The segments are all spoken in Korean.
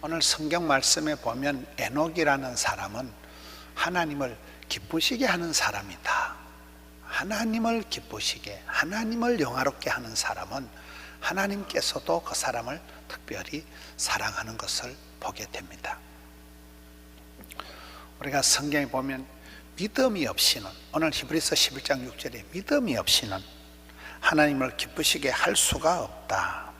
오늘 성경 말씀에 보면 에녹이라는 사람은 하나님을 기쁘시게 하는 사람이다. 하나님을 기쁘시게, 하나님을 영화롭게 하는 사람은 하나님께서도 그 사람을 특별히 사랑하는 것을 보게 됩니다. 우리가 성경에 보면 믿음이 없이는, 오늘 히브리서 11장 6절에 믿음이 없이는 하나님을 기쁘시게 할 수가 없다.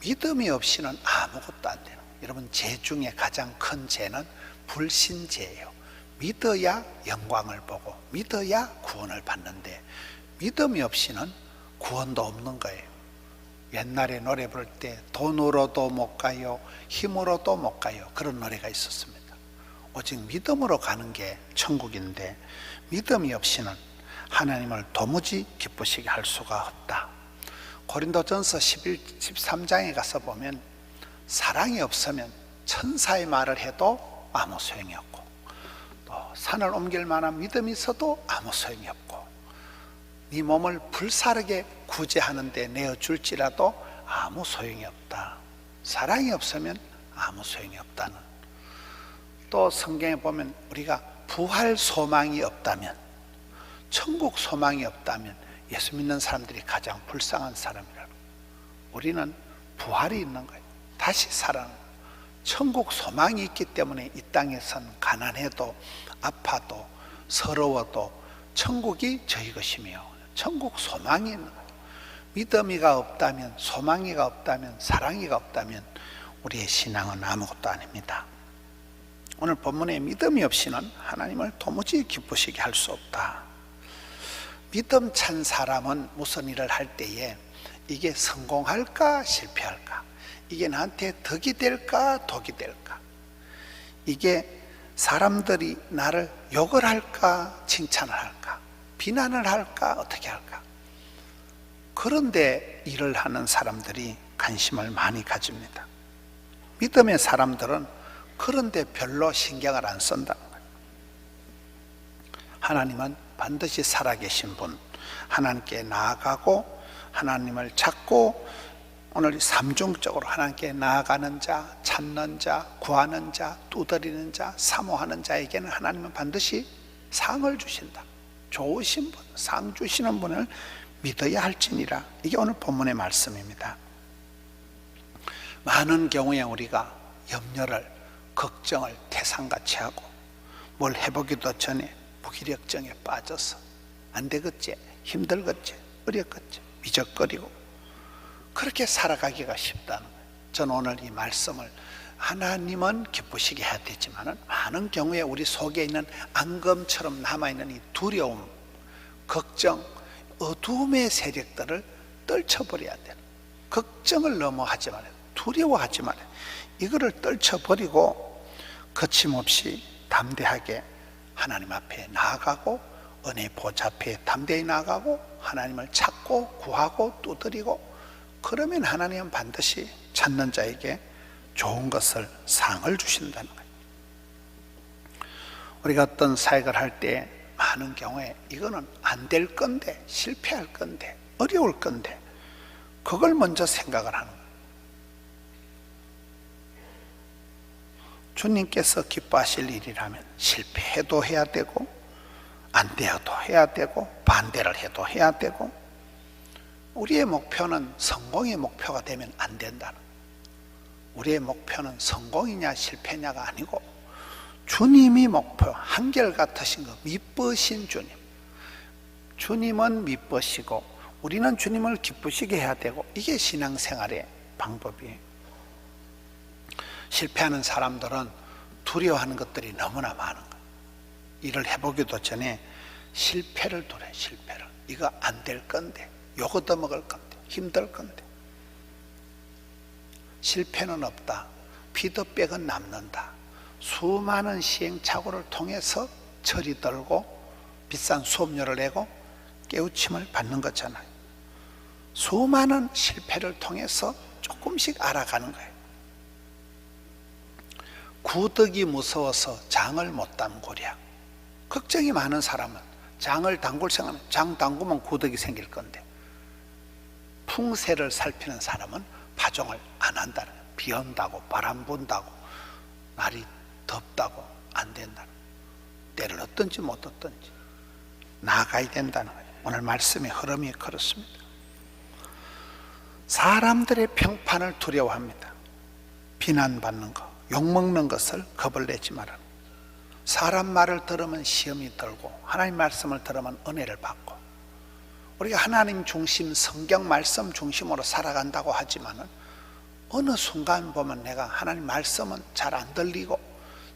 믿음이 없이는 아무것도 안 돼요. 여러분, 죄 중에 가장 큰 죄는 불신죄예요. 믿어야 영광을 보고 믿어야 구원을 받는데 믿음이 없이는 구원도 없는 거예요. 옛날에 노래 부를 때 돈으로도 못 가요, 힘으로도 못 가요, 그런 노래가 있었습니다. 오직 믿음으로 가는 게 천국인데 믿음이 없이는 하나님을 도무지 기쁘시게 할 수가 없다. 고린도전서 13장에 가서 보면 사랑이 없으면 천사의 말을 해도 아무 소용이 없고, 또 산을 옮길 만한 믿음이 있어도 아무 소용이 없고, 네 몸을 불사르게 구제하는데 내어줄지라도 아무 소용이 없다. 사랑이 없으면 아무 소용이 없다는. 또 성경에 보면 우리가 부활 소망이 없다면, 천국 소망이 없다면 예수 믿는 사람들이 가장 불쌍한 사람이라고. 우리는 부활이 있는 거예요. 다시 살아나는 거예요. 천국 소망이 있기 때문에 이 땅에선 가난해도 아파도 서러워도 천국이 저희 것이며, 천국 소망이 있는 거예요. 믿음이가 없다면, 소망이가 없다면, 사랑이가 없다면 우리의 신앙은 아무것도 아닙니다. 오늘 본문에 믿음이 없이는 하나님을 도무지 기쁘시게 할 수 없다. 믿음 찬 사람은 무슨 일을 할 때에 이게 성공할까 실패할까, 이게 나한테 덕이 될까 독이 될까, 이게 사람들이 나를 욕을 할까 칭찬을 할까, 비난을 할까 어떻게 할까, 그런데 일을 하는 사람들이 관심을 많이 가집니다. 믿음의 사람들은 그런데 별로 신경을 안 쓴다는 거예요. 하나님은 반드시 살아계신 분, 하나님께 나아가고 하나님을 찾고, 오늘 삼중적으로 하나님께 나아가는 자, 찾는 자, 구하는 자, 두드리는 자, 사모하는 자에게는 하나님은 반드시 상을 주신다. 좋으신 분, 상 주시는 분을 믿어야 할지니라. 이게 오늘 본문의 말씀입니다. 많은 경우에 우리가 염려를, 걱정을 태산같이 하고 뭘 해보기도 전에 무기력증에 빠져서 안 되겠지, 힘들겠지, 어렵겠지 미적거리고 그렇게 살아가기가 쉽다는 거예요. 저는 오늘 이 말씀을, 하나님은 기쁘시게 해야 되지만 많은 경우에 우리 속에 있는 앙금처럼 남아있는 이 두려움, 걱정, 어두움의 세력들을 떨쳐버려야 돼요. 걱정을 너무 하지 말아요. 두려워하지 말아요. 이거를 떨쳐버리고 거침없이 담대하게 하나님 앞에 나아가고, 은혜 보좌 앞에 담대히 나아가고 하나님을 찾고 구하고 두드리고, 그러면 하나님은 반드시 찾는 자에게 좋은 것을 상을 주신다는 거예요. 우리가 어떤 사역을 할 때 많은 경우에 이거는 안 될 건데, 실패할 건데, 어려울 건데, 그걸 먼저 생각을 하는 거예요. 주님께서 기뻐하실 일이라면 실패해도 해야 되고, 안 되어도 해야 되고, 반대를 해도 해야 되고, 우리의 목표는 성공의 목표가 되면 안 된다는 거예요. 우리의 목표는 성공이냐 실패냐가 아니고 주님이 목표, 한결같으신 거, 미쁘신 주님, 주님은 미쁘시고 우리는 주님을 기쁘시게 해야 되고, 이게 신앙생활의 방법이에요. 실패하는 사람들은 두려워하는 것들이 너무나 많은 거예요. 일을 해보기도 전에 실패를 두려워해요. 실패를. 이거 안 될 건데, 욕 얻어먹을 건데, 힘들 건데. 실패는 없다. 피드백은 남는다. 수많은 시행착오를 통해서 철이 들고 비싼 수업료를 내고 깨우침을 받는 거잖아요. 수많은 실패를 통해서 조금씩 알아가는 거예요. 구덕이 무서워서 장을 못 담그랴. 걱정이 많은 사람은 장을 담글 생각하면, 장 담그면 구덕이 생길 건데, 풍세를 살피는 사람은 파종을 안 한다는 거예요. 비 온다고 바람 분다고 날이 덥다고 안 된다는, 때를 얻든지 못 얻든지 나아가야 된다는 거예요. 오늘 말씀의 흐름이 그렇습니다. 사람들의 평판을 두려워합니다. 비난받는 것, 욕먹는 것을 겁을 내지 말아라. 사람 말을 들으면 시험이 들고 하나님 말씀을 들으면 은혜를 받고, 우리가 하나님 중심, 성경 말씀 중심으로 살아간다고 하지만은 어느 순간 보면 내가 하나님 말씀은 잘 안 들리고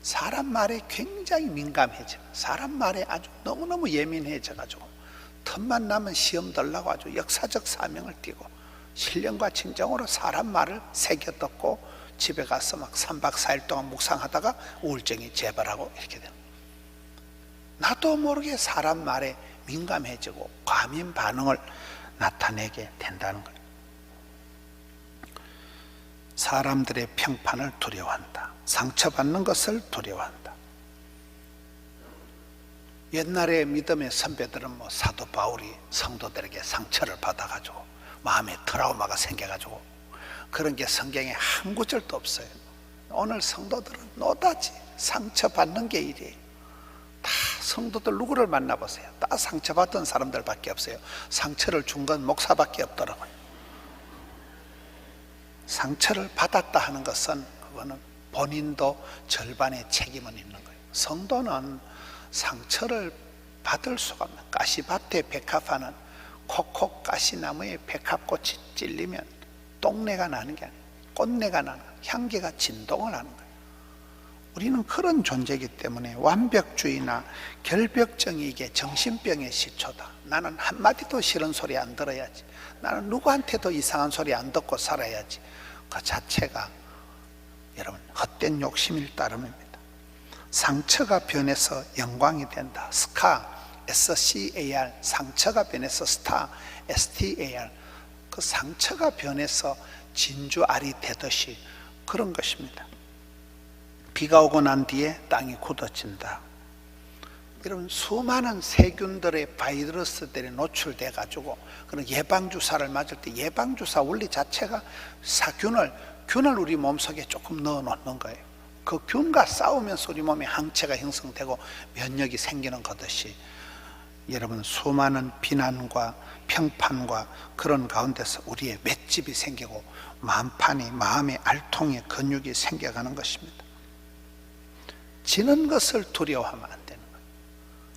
사람 말에 굉장히 민감해져, 사람 말에 아주 너무너무 예민해져가지고 틈만 나면 시험 들라고 아주 역사적 사명을 띠고 신령과 진정으로 사람 말을 새겨 듣고 집에 가서 막 3박 4일 동안 묵상하다가 우울증이 재발하고 이렇게 돼요. 나도 모르게 사람 말에 민감해지고 과민 반응을 나타내게 된다는 거예요. 사람들의 평판을 두려워한다. 상처받는 것을 두려워한다. 옛날에 믿음의 선배들은 사도 바울이 성도들에게 상처를 받아가지고 마음에 트라우마가 생겨가지고 그런 게 성경에 한 구절도 없어요. 오늘 성도들은 노다지 상처받는 게 일이에요. 다 성도들 누구를 만나보세요. 다 상처받은 사람들밖에 없어요. 상처를 준 건 목사밖에 없더라고요. 상처를 받았다 하는 것은 그거는 본인도 절반의 책임은 있는 거예요. 성도는 상처를 받을 수가 없는, 가시밭에 백합화는 콕콕 가시나무에 백합꽃이 찔리면 똥내가 나는 게 아니에요. 꽃내가 나는 거예요. 향기가 진동을 하는 거예요. 우리는 그런 존재이기 때문에 완벽주의나 결벽증이 이게 정신병의 시초다. 나는 한마디도 싫은 소리 안 들어야지, 나는 누구한테도 이상한 소리 안 듣고 살아야지, 그 자체가 여러분 헛된 욕심일 따름입니다. 상처가 변해서 영광이 된다. SCAR, 상처가 변해서 스타, STAR, 그 상처가 변해서 진주알이 되듯이 그런 것입니다. 비가 오고 난 뒤에 땅이 굳어진다. 여러분 수많은 세균들의 바이러스들이 노출돼 가지고 그런 예방주사를 맞을 때 예방주사 원리 자체가 균을 우리 몸속에 조금 넣어 놓는 거예요. 그 균과 싸우면서 우리 몸에 항체가 형성되고 면역이 생기는 거듯이 여러분 수많은 비난과 평판과 그런 가운데서 우리의 맷집이 생기고 마음판이, 마음의 알통의 근육이 생겨가는 것입니다. 지는 것을 두려워하면 안 되는 거예요.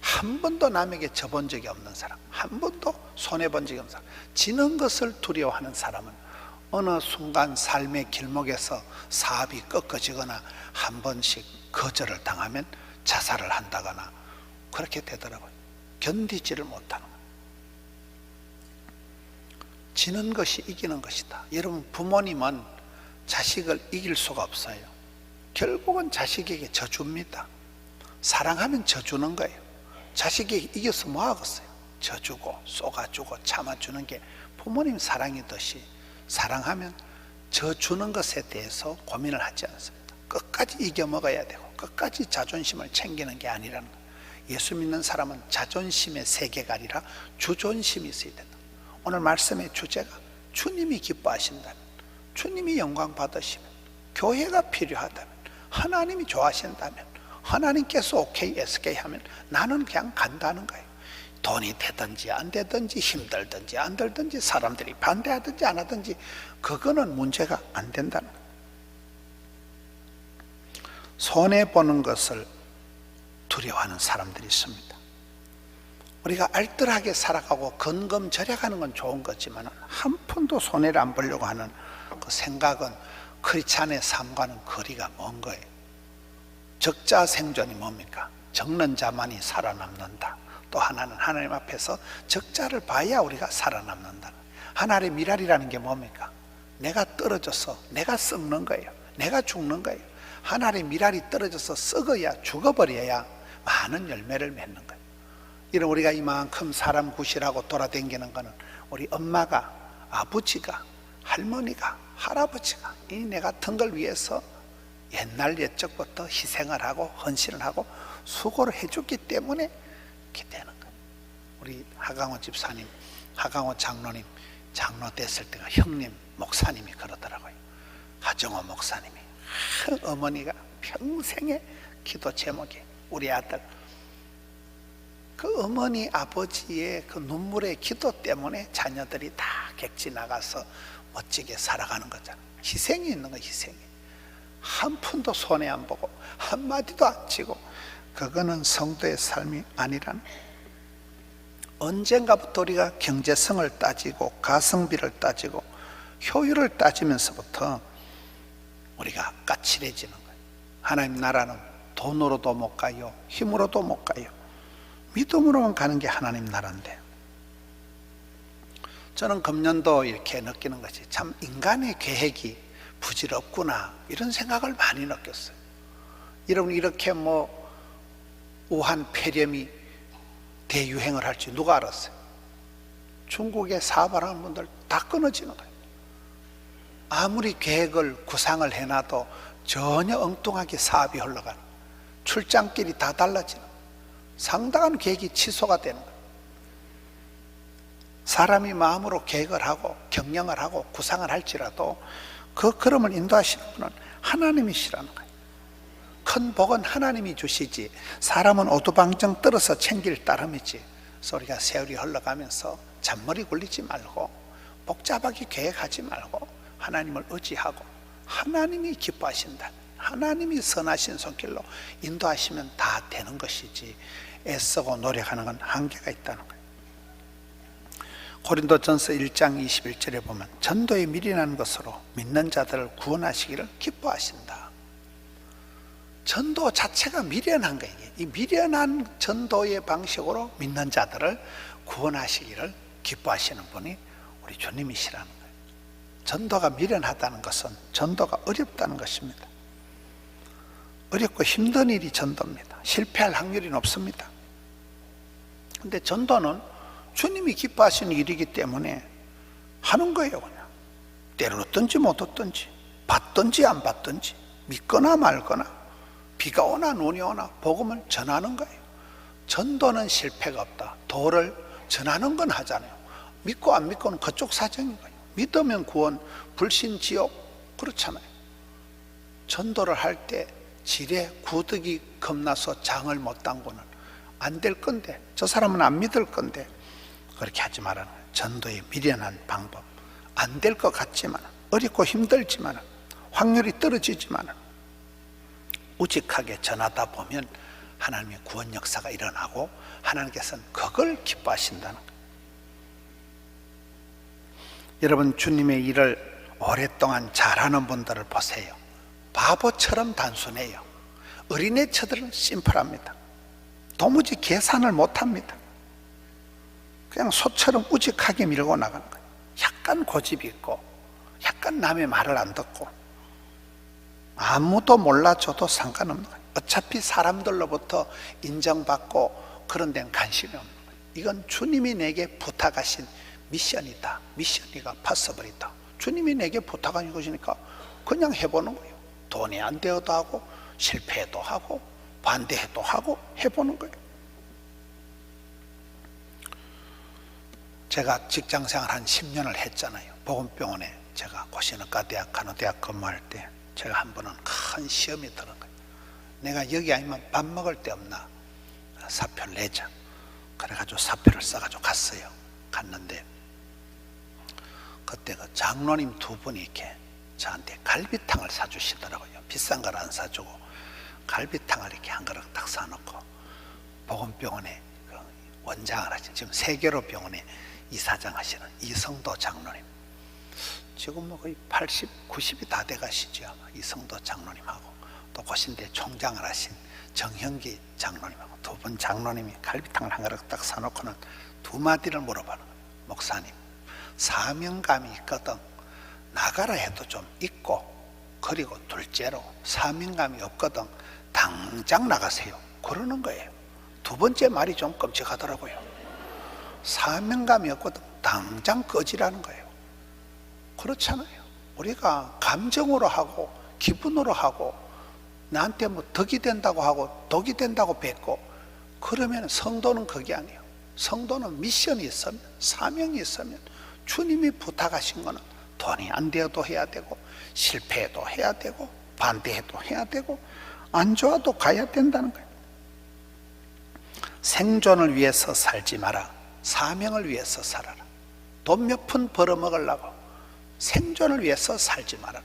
한 번도 남에게 져본 적이 없는 사람, 한 번도 손해본 적이 없는 사람, 지는 것을 두려워하는 사람은 어느 순간 삶의 길목에서 사업이 꺾어지거나 한 번씩 거절을 당하면 자살을 한다거나 그렇게 되더라고요. 견디지를 못하는 거예요. 지는 것이 이기는 것이다. 여러분 부모님은 자식을 이길 수가 없어요. 결국은 자식에게 져줍니다. 사랑하면 져주는 거예요. 자식에게 이겨서 뭐 하겠어요? 져주고 쏘가주고 참아주는 게 부모님 사랑이듯이 사랑하면 져주는 것에 대해서 고민을 하지 않습니다. 끝까지 이겨먹어야 되고 끝까지 자존심을 챙기는 게 아니라는 거예요. 예수 믿는 사람은 자존심의 세계가 아니라 주존심이 있어야 된다. 오늘 말씀의 주제가 주님이 기뻐하신다면, 주님이 영광 받으시면, 교회가 필요하다면, 하나님이 좋아하신다면, 하나님께서 오케이 SK 하면 나는 그냥 간다는 거예요. 돈이 되든지 안 되든지 힘들든지 안 들든지 사람들이 반대하든지 안 하든지 그거는 문제가 안 된다는 거예요. 손해보는 것을 두려워하는 사람들이 있습니다. 우리가 알뜰하게 살아가고 건검절약하는 건 좋은 거지만 한 푼도 손해를 안 보려고 하는 그 생각은 크리스찬의 삶과는 거리가 먼 거예요. 적자 생존이 뭡니까? 적는 자만이 살아남는다. 또 하나는 하나님 앞에서 적자를 봐야 우리가 살아남는다. 하나님의 미랄이라는 게 뭡니까? 내가 떨어져서 내가 썩는 거예요. 내가 죽는 거예요. 하나님의 미랄이 떨어져서 썩어야, 죽어버려야 많은 열매를 맺는 거예요. 이런 우리가 이만큼 사람 구실하고 돌아다니는 거는 우리 엄마가, 아버지가, 할머니가, 할아버지가 이 내 같은 걸 위해서 옛날 옛적부터 희생을 하고 헌신을 하고 수고를 해줬기 때문에 이렇게 되는 거예요. 우리 하강호 집사님, 하강호 장로님 장로 됐을 때가 형님, 목사님이 그러더라고요. 하정호 목사님이, 어머니가 평생의 기도 제목이 우리 아들, 그 어머니 아버지의 그 눈물의 기도 때문에 자녀들이 다 객지 나가서 멋지게 살아가는 거잖아. 희생이 있는 거야. 희생이. 한 푼도 손해 안 보고 한마디도 안 치고. 그거는 성도의 삶이 아니라는. 언젠가부터 우리가 경제성을 따지고 가성비를 따지고 효율을 따지면서부터 우리가 까칠해지는 거예요. 하나님 나라는 돈으로도 못 가요, 힘으로도 못 가요. 믿음으로만 가는 게 하나님 나라인데. 저는 금년도 이렇게 느끼는 것이 참 인간의 계획이 부질없구나, 이런 생각을 많이 느꼈어요. 여러분, 이렇게 우한 폐렴이 대유행을 할지 누가 알았어요? 중국에 사업하는 분들 다 끊어지는 거예요. 아무리 계획을 구상을 해놔도 전혀 엉뚱하게 사업이 흘러가는, 출장길이 다 달라지는, 상당한 계획이 취소가 되는 거예요. 사람이 마음으로 계획을 하고 경영을 하고 구상을 할지라도 그 걸음을 인도하시는 분은 하나님이시라는 거예요. 큰 복은 하나님이 주시지 사람은 오두방정 떨어서 챙길 따름이지. 그래서 우리가 세월이 흘러가면서 잔머리 굴리지 말고 복잡하게 계획하지 말고 하나님을 의지하고 하나님이 기뻐하신다, 하나님이 선하신 손길로 인도하시면 다 되는 것이지 애쓰고 노력하는 건 한계가 있다는 거예요. 고린도전서 1장 21절에 보면 전도에 미련한 것으로 믿는 자들을 구원하시기를 기뻐하신다. 전도 자체가 미련한 거예요. 이 미련한 전도의 방식으로 믿는 자들을 구원하시기를 기뻐하시는 분이 우리 주님이시라는 거예요. 전도가 미련하다는 것은 전도가 어렵다는 것입니다. 어렵고 힘든 일이 전도입니다. 실패할 확률이 높습니다. 근데 전도는 주님이 기뻐하시는 일이기 때문에 하는 거예요. 그냥 때를 얻든지 못 얻든지, 받든지 안 받든지, 믿거나 말거나, 비가 오나 눈이 오나 복음을 전하는 거예요. 전도는 실패가 없다. 도를 전하는 건 하잖아요. 믿고 안 믿고는 그쪽 사정인 거예요. 믿으면 구원, 불신 지옥, 그렇잖아요. 전도를 할 때 지레 구더기 겁나서 장을 못 담고는 안 될 건데, 저 사람은 안 믿을 건데, 그렇게 하지 말라는 거예요. 전도의 미련한 방법, 안 될 것 같지만, 어렵고 힘들지만, 확률이 떨어지지만 우직하게 전하다 보면 하나님의 구원 역사가 일어나고 하나님께서는 그걸 기뻐하신다는 거예요. 여러분, 주님의 일을 오랫동안 잘하는 분들을 보세요. 바보처럼 단순해요. 어린애처럼 심플합니다. 도무지 계산을 못합니다. 그냥 소처럼 우직하게 밀고 나가는 거예요. 약간 고집이 있고 약간 남의 말을 안 듣고 아무도 몰라줘도 상관없는 거예요. 어차피 사람들로부터 인정받고 그런 데는 관심이 없는 거예요. 이건 주님이 내게 부탁하신 미션이다. 미션이가 파서블이다. 주님이 내게 부탁한 것이니까 그냥 해보는 거예요. 돈이 안 되어도 하고 실패해도 하고 반대해도 하고 해보는 거예요. 제가 직장생활 한 10년을 했잖아요. 보건병원에 제가 고시는과대학, 간호대학 근무할 때 제가 한 번은 큰 시험이 드는 거예요. 내가 여기 아니면 밥 먹을 데 없나, 사표를 내자. 그래가지고 사표를 써가지고 갔어요. 갔는데 그때 그 장로님 두 분이 이렇게 저한테 갈비탕을 사주시더라고요. 비싼 걸 안 사주고 갈비탕을 이렇게 한 그릇 딱 사놓고, 보건병원에 그 원장을 하신, 지금 세계로 병원에 이사장 하시는 이성도 장로님, 지금 뭐 거의 80, 90이 다 돼가시죠. 이성도 장로님하고 또 고신대 총장을 하신 정형기 장로님하고 두 분 장로님이 갈비탕을 한 그릇 딱 사놓고는 두 마디를 물어보는 거예요. 목사님, 사명감이 있거든. 나가라 해도 좀 있고, 그리고 둘째로 사명감이 없거든. 당장 나가세요. 그러는 거예요. 두 번째 말이 좀 끔찍하더라고요. 사명감이 없거든. 당장 꺼지라는 거예요. 그렇잖아요. 우리가 감정으로 하고 기분으로 하고 나한테 뭐 덕이 된다고 하고 독이 된다고 뱉고 그러면 성도는 그게 아니에요. 성도는 미션이 있으면, 사명이 있으면, 주님이 부탁하신 거는 돈이 안 되어도 해야 되고, 실패해도 해야 되고, 반대해도 해야 되고, 안 좋아도 가야 된다는 거예요. 생존을 위해서 살지 마라. 사명을 위해서 살아라. 돈 몇 푼 벌어먹으려고 생존을 위해서 살지 마라.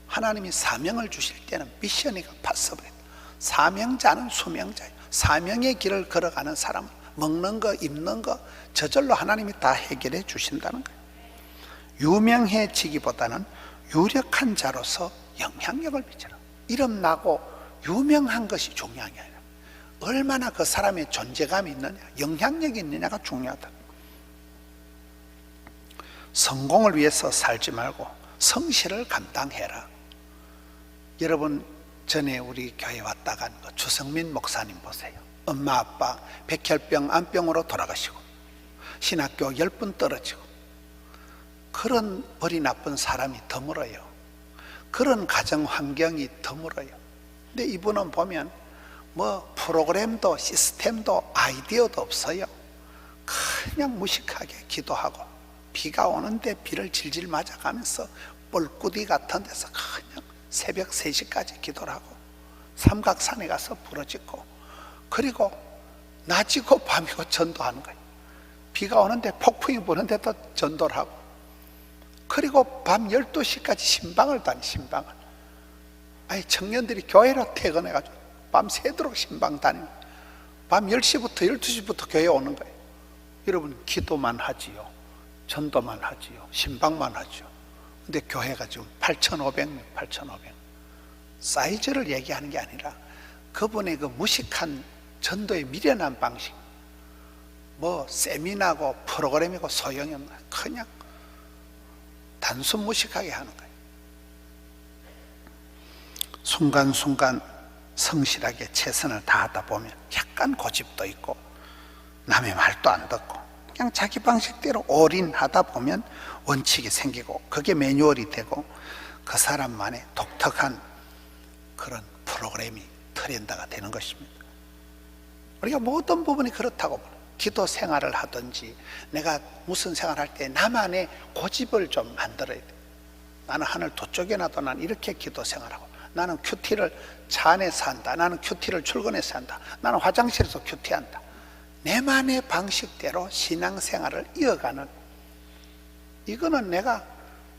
하나님이 사명을 주실 때는 미션이가 파서버렸다. 사명자는 수명자예요. 사명의 길을 걸어가는 사람은 먹는 거, 입는 거 저절로 하나님이 다 해결해 주신다는 거예요. 유명해지기보다는 유력한 자로서 영향력을 미쳐라. 이름 나고 유명한 것이 중요한 게 아니라 얼마나 그 사람의 존재감이 있느냐, 영향력이 있느냐가 중요하다. 성공을 위해서 살지 말고 성실을 감당해라. 여러분, 전에 우리 교회 왔다 간 주성민 목사님 보세요. 엄마 아빠 백혈병 암병으로 돌아가시고 신학교 10분 떨어지고, 그런 벌이 나쁜 사람이 드물어요. 그런 가정 환경이 드물어요. 근데 이분은 보면 뭐 프로그램도 시스템도 아이디어도 없어요. 그냥 무식하게 기도하고, 비가 오는데 비를 질질 맞아가면서 뻘꾸디 같은 데서 그냥 새벽 3시까지 기도를 하고, 삼각산에 가서 부러지고, 그리고 낮이고 밤이고 전도하는 거예요. 비가 오는데 폭풍이 부는데도 전도를 하고, 그리고 밤 12시까지 신방을 다니. 신방을, 아니 청년들이 교회로 퇴근해가지고 밤새도록 신방 다니고, 밤 10시부터 12시부터 교회 오는 거예요. 여러분, 기도만 하지요, 전도만 하지요, 신방만 하지요. 근데 교회가 지금 8,500명, 8,500명. 사이즈를 얘기하는 게 아니라 그분의 그 무식한 전도의 미련한 방식, 뭐 세미나고 프로그램이고 소용이 없는, 그냥 단순 무식하게 하는 거예요. 순간순간 성실하게 최선을 다하다 보면 약간 고집도 있고, 남의 말도 안 듣고 그냥 자기 방식대로 올인하다 보면 원칙이 생기고, 그게 매뉴얼이 되고, 그 사람만의 독특한 그런 프로그램이 트렌드가 되는 것입니다. 우리가 모든 부분이 그렇다고 봐요. 기도 생활을 하든지, 내가 무슨 생활할 때 나만의 고집을 좀 만들어야 돼. 나는 하늘 두 쪽에 놔도 난 이렇게 기도 생활하고, 나는 큐티를 차 안에서 한다, 나는 큐티를 출근해서 한다, 나는 화장실에서 큐티한다. 내만의 방식대로 신앙생활을 이어가는, 이거는 내가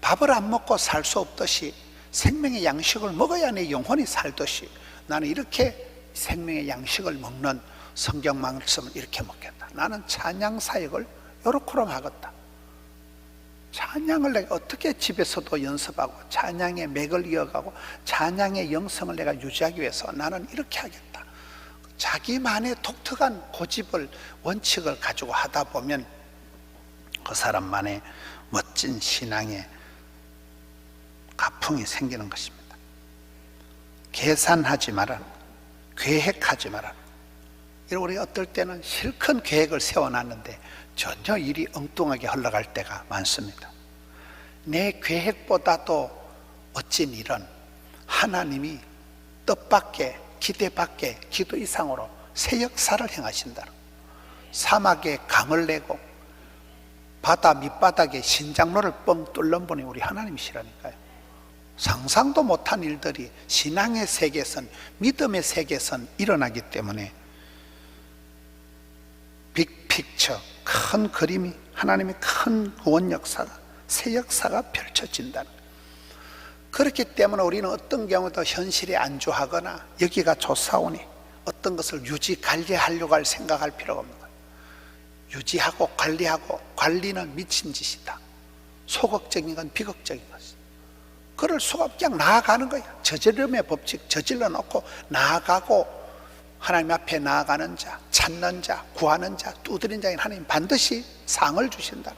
밥을 안 먹고 살 수 없듯이 생명의 양식을 먹어야 내 영혼이 살듯이, 나는 이렇게 생명의 양식을 먹는 성경 말씀을 이렇게 먹겠다. 나는 찬양 사역을 요렇게럼 하겠다. 찬양을 내가 어떻게 집에서도 연습하고, 찬양의 맥을 이어가고, 찬양의 영성을 내가 유지하기 위해서 나는 이렇게 하겠다. 자기만의 독특한 고집을, 원칙을 가지고 하다 보면 그 사람만의 멋진 신앙의 가풍이 생기는 것입니다. 계산하지 마라, 계획하지 마라. 우리가 어떨 때는 실컷 계획을 세워놨는데 전혀 일이 엉뚱하게 흘러갈 때가 많습니다. 내 계획보다도 멋진 일은 하나님이 뜻밖의, 기대 밖의, 기도 이상으로 새 역사를 행하신다. 사막에 강을 내고 바다 밑바닥에 신장로를 뻥 뚫는 분이 우리 하나님이시라니까요. 상상도 못한 일들이 신앙의 세계에선, 믿음의 세계에선 일어나기 때문에 빅픽처, 큰 그림이, 하나님의 큰 구원 역사가, 새 역사가 펼쳐진다는 거예요. 그렇기 때문에 우리는 어떤 경우도 현실에 안주하거나 여기가 좋사오니 어떤 것을 유지 관리하려고 할 생각할 필요가 없는 거예요. 유지하고 관리하고, 관리는 미친 짓이다. 소극적인 건 비극적인 것이다. 그럴 수가 없게 그냥 나아가는 거예요. 저지름의 법칙 저질러 놓고 나아가고, 하나님 앞에 나아가는 자, 찾는 자, 구하는 자, 두드린 자인 하나님 반드시 상을 주신다.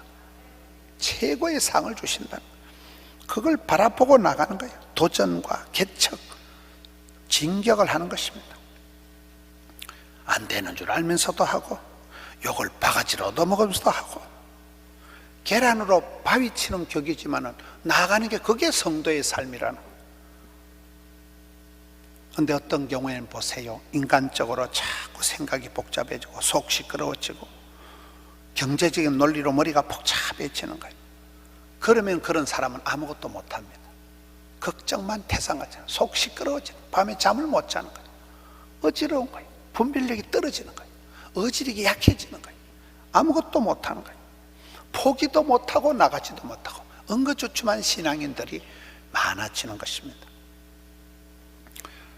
최고의 상을 주신다. 그걸 바라보고 나가는 거예요. 도전과 개척, 진격을 하는 것입니다. 안 되는 줄 알면서도 하고, 욕을 바가지로 얻어먹으면서도 하고, 계란으로 바위치는 격이지만은 나아가는 게 그게 성도의 삶이라는 거예요. 그런데 어떤 경우에는 보세요, 인간적으로 자꾸 생각이 복잡해지고 속 시끄러워지고 경제적인 논리로 머리가 복잡해지는 거예요. 그러면 그런 사람은 아무것도 못합니다. 걱정만 태산하지, 속 시끄러워지는, 밤에 잠을 못 자는 거예요. 어지러운 거예요. 분별력이 떨어지는 거예요. 의지력이 약해지는 거예요. 아무것도 못하는 거예요. 포기도 못하고 나가지도 못하고 응거주춤한 신앙인들이 많아지는 것입니다.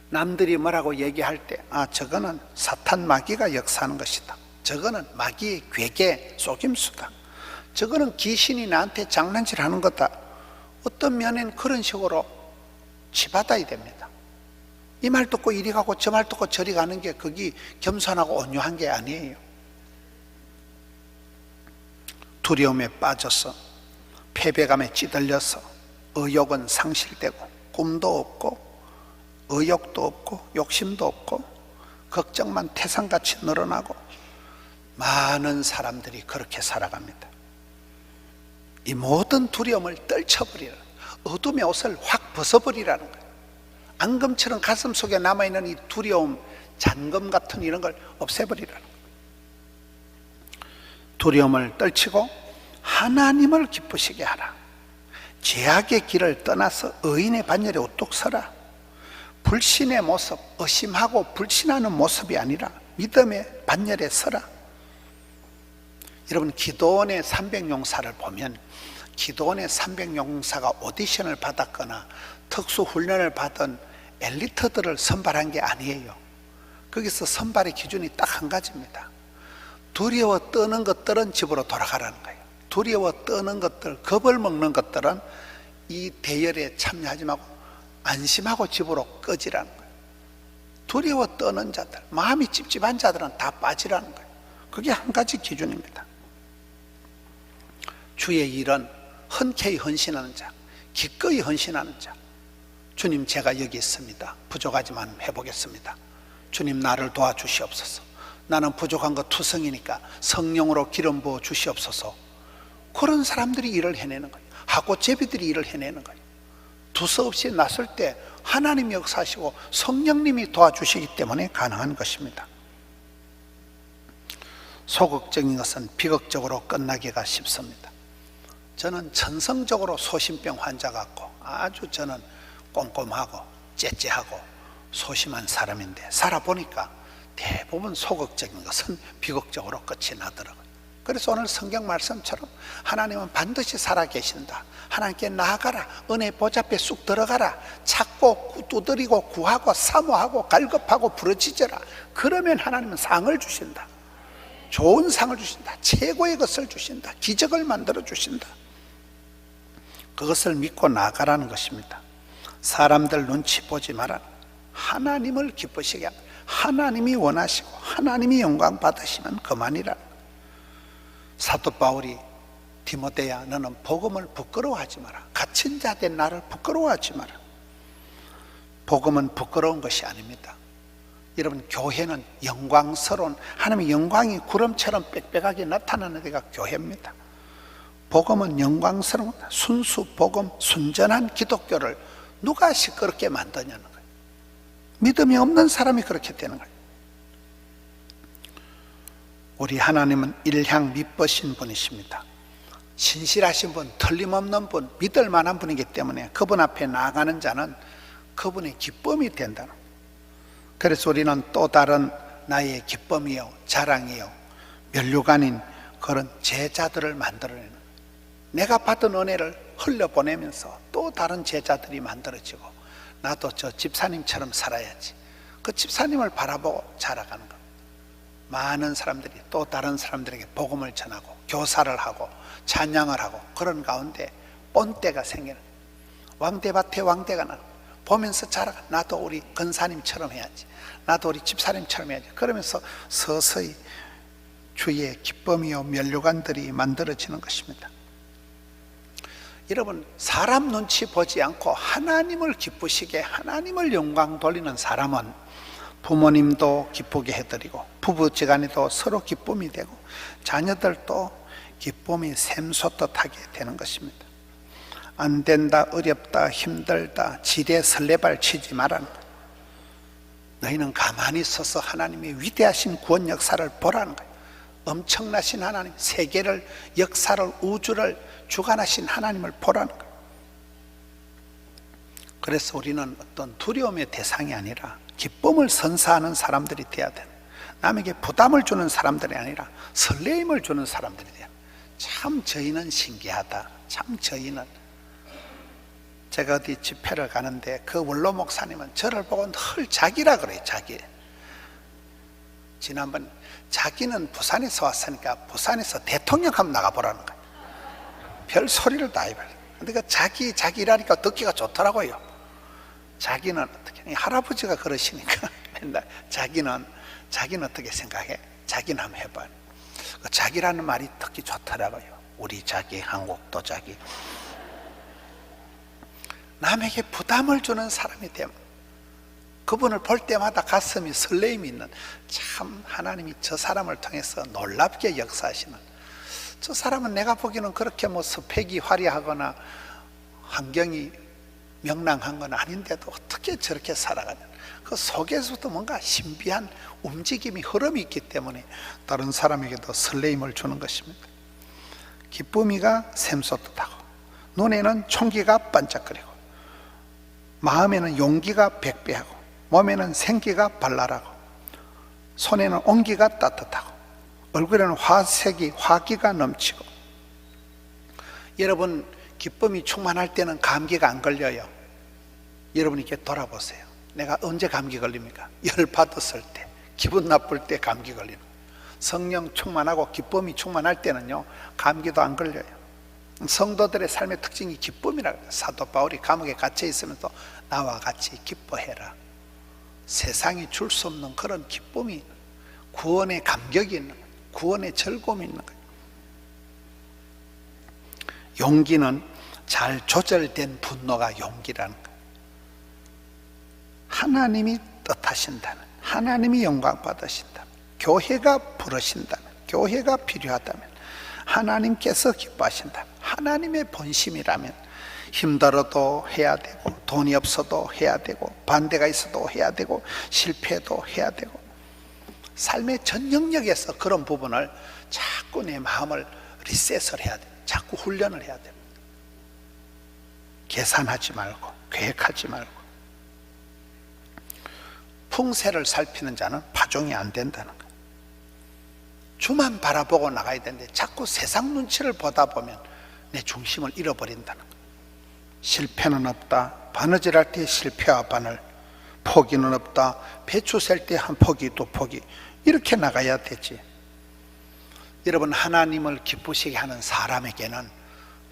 남들이 뭐라고 얘기할 때, 아, 저거는 사탄 마귀가 역사하는 것이다, 저거는 마귀의 괴계 속임수다, 저거는 귀신이 나한테 장난질하는 거다, 어떤 면엔 그런 식으로 치받아야 됩니다. 이 말 듣고 이리 가고 저 말 듣고 저리 가는 게 그게 겸손하고 온유한 게 아니에요. 두려움에 빠져서, 패배감에 찌들려서 의욕은 상실되고 꿈도 없고 의욕도 없고 욕심도 없고 걱정만 태산같이 늘어나고 많은 사람들이 그렇게 살아갑니다. 이 모든 두려움을 떨쳐버리라, 어둠의 옷을 확 벗어버리라는 거예요. 앙금처럼 가슴 속에 남아있는 이 두려움, 잔금 같은 이런 걸 없애버리라는 거예요. 두려움을 떨치고 하나님을 기쁘시게 하라. 죄악의 길을 떠나서 의인의 반열에 우뚝 서라. 불신의 모습, 의심하고 불신하는 모습이 아니라 믿음의 반열에 서라. 여러분, 기도원의 300용사를 보면 기도원의 300용사가 오디션을 받았거나 특수훈련을 받은 엘리트들을 선발한 게 아니에요. 거기서 선발의 기준이 딱 한 가지입니다. 두려워 떠는 것들은 집으로 돌아가라는 거예요. 두려워 떠는 것들, 겁을 먹는 것들은 이 대열에 참여하지 말고 안심하고 집으로 꺼지라는 거예요. 두려워 떠는 자들, 마음이 찝찝한 자들은 다 빠지라는 거예요. 그게 한 가지 기준입니다. 주의 일은 흔쾌히 헌신하는 자, 기꺼이 헌신하는 자. 주님, 제가 여기 있습니다. 부족하지만 해보겠습니다. 주님, 나를 도와주시옵소서. 나는 부족한 것 투성이니까 성령으로 기름 부어 주시옵소서. 그런 사람들이 일을 해내는 거예요. 하고 제비들이 일을 해내는 거예요. 두서없이 나설 때 하나님이 역사하시고 성령님이 도와주시기 때문에 가능한 것입니다. 소극적인 것은 비극적으로 끝나기가 쉽습니다. 저는 천성적으로 소심병 환자 같고 아주 저는 꼼꼼하고 째째하고 소심한 사람인데 살아보니까 대부분 소극적인 것은 비극적으로 끝이 나더라고요. 그래서 오늘 성경 말씀처럼 하나님은 반드시 살아계신다, 하나님께 나아가라, 은혜 보좌 앞에 쑥 들어가라, 찾고 두드리고 구하고 사모하고 갈급하고 부르짖어라. 그러면 하나님은 상을 주신다. 좋은 상을 주신다. 최고의 것을 주신다. 기적을 만들어 주신다. 그것을 믿고 나아가라는 것입니다. 사람들 눈치 보지 마라. 하나님을 기쁘시게 하라. 하나님이 원하시고 하나님이 영광 받으시면 그만이라. 사도 바울이 디모데야, 너는 복음을 부끄러워하지 마라. 갇힌 자 된 나를 부끄러워하지 마라. 복음은 부끄러운 것이 아닙니다. 여러분, 교회는 영광스러운 하나님의 영광이 구름처럼 빽빽하게 나타나는 데가 교회입니다. 복음은 영광스러운 순수 복음, 순전한 기독교를 누가 시끄럽게 만드냐는 거예요. 믿음이 없는 사람이 그렇게 되는 거예요. 우리 하나님은 일향 미쁘신 분이십니다. 신실하신 분, 틀림없는 분, 믿을 만한 분이기 때문에 그분 앞에 나아가는 자는 그분의 기쁨이 된다는 거예요. 그래서 우리는 또 다른 나의 기쁨이요 자랑이요 면류관인 그런 제자들을 만들어내는 거예요. 내가 받은 은혜를 흘려보내면서 또 다른 제자들이 만들어지고 나도 저 집사님처럼 살아야지, 그 집사님을 바라보고 자라가는 겁니다. 많은 사람들이 또 다른 사람들에게 복음을 전하고 교사를 하고 찬양을 하고 그런 가운데 본때가 생기는, 왕대밭에 왕대가 나고 보면서 자라가. 나도 우리 권사님처럼 해야지, 나도 우리 집사님처럼 해야지. 그러면서 서서히 주의 기쁨이요 면류관들이 만들어지는 것입니다. 여러분, 사람 눈치 보지 않고 하나님을 기쁘시게, 하나님을 영광 돌리는 사람은 부모님도 기쁘게 해드리고 부부지간에도 서로 기쁨이 되고 자녀들도 기쁨이 샘솟듯하게 되는 것입니다. 안 된다, 어렵다, 힘들다, 지레 설레발 치지 말라는 거예요. 너희는 가만히 서서 하나님의 위대하신 구원 역사를 보라는 거예요. 엄청나신 하나님, 세계를, 역사를, 우주를 주관하신 하나님을 보라는 거예요. 그래서 우리는 어떤 두려움의 대상이 아니라 기쁨을 선사하는 사람들이 되어야 돼요. 남에게 부담을 주는 사람들이 아니라 설레임을 주는 사람들이 돼요. 참 저희는 신기하다. 참 저희는, 제가 어디 집회를 가는데 그 원로 목사님은 저를 보고 늘 자기라 그래요. 자기. 지난번 자기는 부산에서 왔으니까 부산에서 대통령 한번 나가보라는 거예요. 별 소리를 다 해봐요. 근데 그 자기라니까 듣기가 좋더라고요. 자기는 어떻게, 할아버지가 그러시니까 맨날 자기는 어떻게 생각해? 자기는 한번 해봐요. 그 자기라는 말이 듣기 좋더라고요. 우리 자기, 한국도 자기. 남에게 부담을 주는 사람이 되면 그분을 볼 때마다 가슴이 설레임이 있는, 참 하나님이 저 사람을 통해서 놀랍게 역사하시는, 저 사람은 내가 보기에는 그렇게 뭐 스펙이 화려하거나 환경이 명랑한 건 아닌데도 어떻게 저렇게 살아가냐, 그 속에서도 뭔가 신비한 움직임이, 흐름이 있기 때문에 다른 사람에게도 설레임을 주는 것입니다. 기쁨이가 샘솟듯하고 눈에는 총기가 반짝거리고 마음에는 용기가 백배하고 몸에는 생기가 발랄하고 손에는 온기가 따뜻하고 얼굴에는 화기가 넘치고. 여러분, 기쁨이 충만할 때는 감기가 안 걸려요. 여러분 이렇게 돌아보세요. 내가 언제 감기 걸립니까? 열 받았을 때, 기분 나쁠 때 감기 걸리는 거예요. 성령 충만하고 기쁨이 충만할 때는요, 감기도 안 걸려요. 성도들의 삶의 특징이 기쁨이라고 해요. 사도 바울이 감옥에 갇혀 있으면서 나와 같이 기뻐해라. 세상이 줄 수 없는 그런 기쁨이, 구원의 감격이 있는 거예요. 구원의 즐거움이 있는 거예요. 용기는 잘 조절된 분노가 용기라는 거예요. 하나님이 뜻하신다면, 하나님이 영광 받으신다면, 교회가 부르신다면, 교회가 필요하다면, 하나님께서 기뻐하신다면, 하나님의 본심이라면 힘들어도 해야 되고, 돈이 없어도 해야 되고, 반대가 있어도 해야 되고, 실패도 해야 되고, 삶의 전 영역에서 그런 부분을 자꾸 내 마음을 리셋을 해야 돼. 자꾸 훈련을 해야 됩니다. 계산하지 말고, 계획하지 말고. 풍세를 살피는 자는 파종이 안 된다는 거예요. 주만 바라보고 나가야 되는데 자꾸 세상 눈치를 보다 보면 내 중심을 잃어버린다는 거예요. 실패는 없다. 바느질할 때 실패와 바늘, 포기는 없다. 배추 셀 때 한 포기, 두 포기, 이렇게 나가야 되지. 여러분, 하나님을 기쁘시게 하는 사람에게는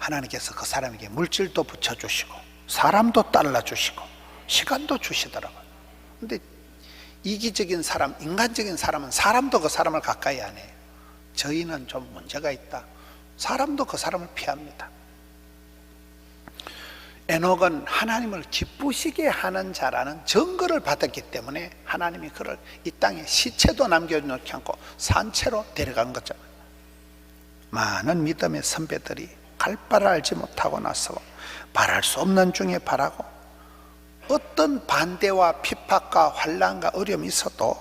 하나님께서 그 사람에게 물질도 붙여주시고 사람도 달라주시고 시간도 주시더라고요. 근데 이기적인 사람, 인간적인 사람은 사람도 그 사람을 가까이 안 해요. 저희는 좀 문제가 있다. 사람도 그 사람을 피합니다. 에녹은 하나님을 기쁘시게 하는 자라는 증거를 받았기 때문에 하나님이 그를 이 땅에 시체도 남겨놓지 않고 산채로 데려간 거잖아요. 많은 믿음의 선배들이 갈 바를 알지 못하고 나서 바랄 수 없는 중에 바라고, 어떤 반대와 핍박과 환난과 어려움이 있어도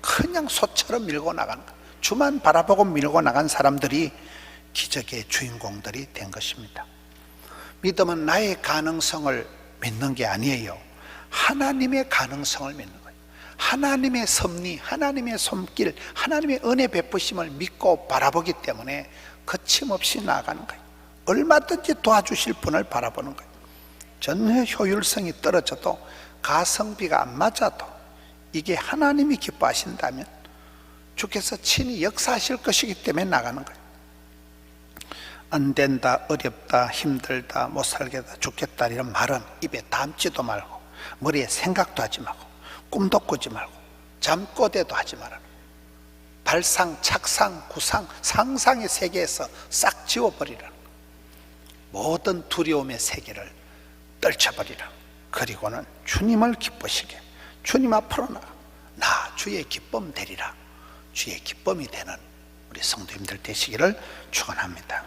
그냥 소처럼 밀고 나가는 거예요. 주만 바라보고 밀고 나간 사람들이 기적의 주인공들이 된 것입니다. 믿음은 나의 가능성을 믿는 게 아니에요. 하나님의 가능성을 믿는 거예요. 하나님의 섭리, 하나님의 손길, 하나님의 은혜 베푸심을 믿고 바라보기 때문에 거침없이 나아가는 거예요. 얼마든지 도와주실 분을 바라보는 거예요. 전혀 효율성이 떨어져도, 가성비가 안 맞아도 이게 하나님이 기뻐하신다면 주께서 친히 역사하실 것이기 때문에 나가는 거예요. 안 된다, 어렵다, 힘들다, 못 살겠다, 죽겠다 이런 말은 입에 담지도 말고, 머리에 생각도 하지 말고, 꿈도 꾸지 말고, 잠꼬대도 하지 말아라. 발상, 착상, 구상, 상상의 세계에서 싹 지워버리라. 모든 두려움의 세계를 떨쳐버리라. 그리고는 주님을 기쁘시게, 주님 앞으로 나 주의 기쁨 되리라. 주의 기쁨이 되는 우리 성도님들 되시기를 축원합니다.